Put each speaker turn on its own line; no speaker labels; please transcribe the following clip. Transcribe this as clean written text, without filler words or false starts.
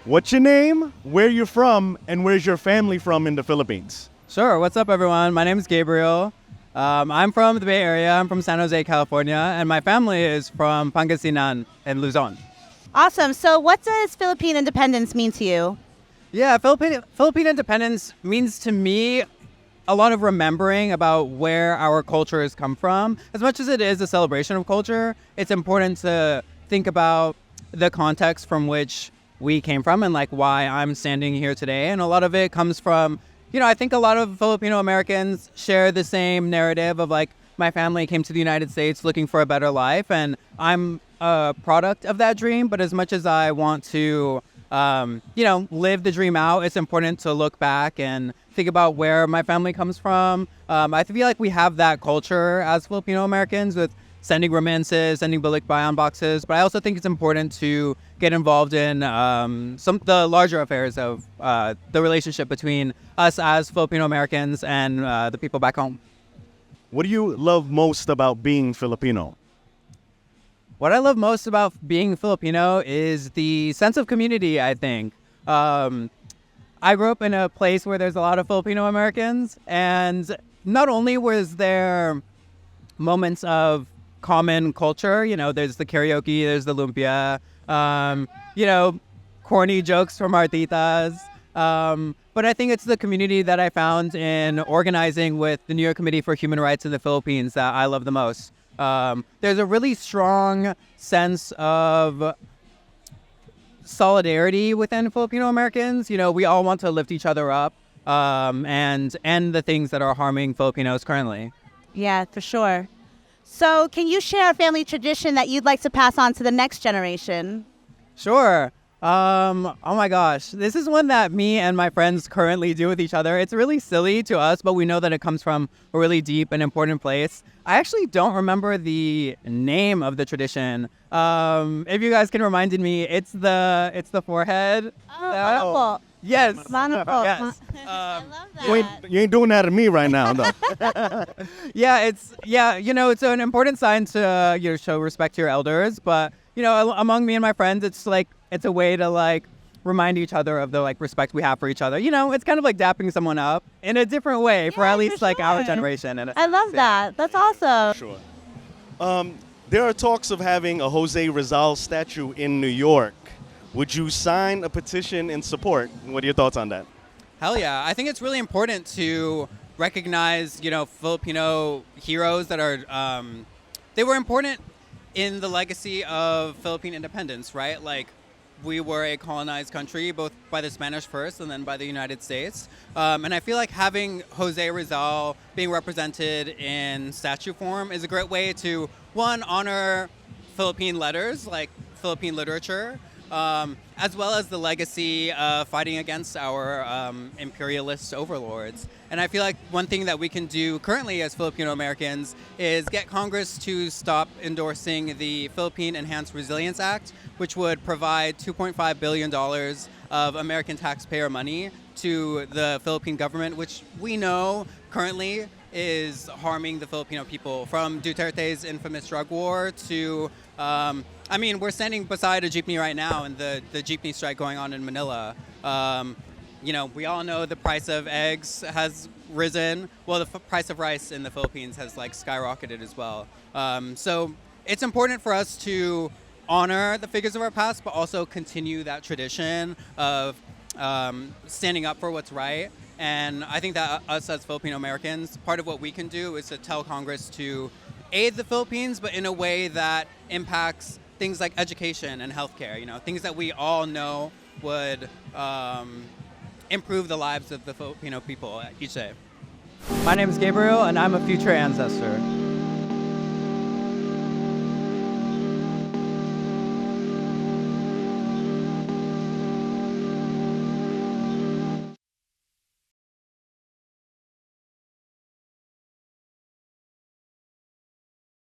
What's your name, where you're from, and where's your family from in the Philippines?
Sure. What's up, everyone? My name is Gabriel. I'm from the Bay Area. I'm from San Jose, California, and my family is from Pangasinan and Luzon.
Awesome. So what does Philippine independence mean to you?
Yeah, Philippine independence means to me a lot of remembering about where our culture has come from. As much as it is a celebration of culture, it's important to think about the context from which we came from and like why I'm standing here today. And a lot of it comes from, I think a lot of Filipino Americans share the same narrative of like my family came to the United States looking for a better life, and I'm a product of that dream. But as much as I want to, live the dream out, it's important to look back and think about where my family comes from. I feel like we have that culture as Filipino Americans with sending remittances, sending balikbayan boxes, but I also think it's important to get involved in the larger affairs of the relationship between us as Filipino Americans and the people back home.
What do you love most about being Filipino?
What I love most about being Filipino is the sense of community, I think. I grew up in a place where there's a lot of Filipino Americans, and not only was there moments of common culture, there's the karaoke, there's the lumpia, corny jokes from our titas. But I think it's the community that I found in organizing with the New York Committee for Human Rights in the Philippines that I love the most. There's a really strong sense of solidarity within Filipino Americans. We all want to lift each other up and end the things that are harming Filipinos currently.
Yeah, for sure. So can you share a family tradition that you'd like to pass on to the next generation?
Sure. Oh my gosh. This is one that me and my friends currently do with each other. It's really silly to us, but we know that it comes from a really deep and important place. I actually don't remember the name of the tradition. If you guys can remind me, it's the forehead.
Oh,
Yes.
Manoko.
Yes.
I love that.
You ain't doing that to me right now, though.
It's an important sign to show respect to your elders, but among me and my friends, it's a way to remind each other of the respect we have for each other. It's kind of like dapping someone up in a different way for at least our generation.
I love that. That's awesome.
Sure. There are talks of having a Jose Rizal statue in New York. Would you sign a petition in support? What are your thoughts on that?
Hell yeah. I think it's really important to recognize, Filipino heroes that are, they were important in the legacy of Philippine independence, right? We were a colonized country, both by the Spanish first and then by the United States. And I feel like having Jose Rizal being represented in statue form is a great way to, one, honor Philippine letters, Philippine literature, as well as the legacy of fighting against our imperialist overlords. And I feel like one thing that we can do currently as Filipino Americans is get Congress to stop endorsing the Philippine Enhanced Resilience Act, which would provide $2.5 billion of American taxpayer money to the Philippine government, which we know currently is harming the Filipino people, from Duterte's infamous drug war to we're standing beside a jeepney right now, and the jeepney strike going on in Manila. We all know the price of eggs has risen. Well, the price of rice in the Philippines has skyrocketed as well. So it's important for us to honor the figures of our past, but also continue that tradition of standing up for what's right. And I think that us as Filipino Americans, part of what we can do is to tell Congress to aid the Philippines, but in a way that impacts things like education and healthcare, things that we all know would improve the lives of the Filipino people each day. My name is Gabriel, and I'm a future ancestor.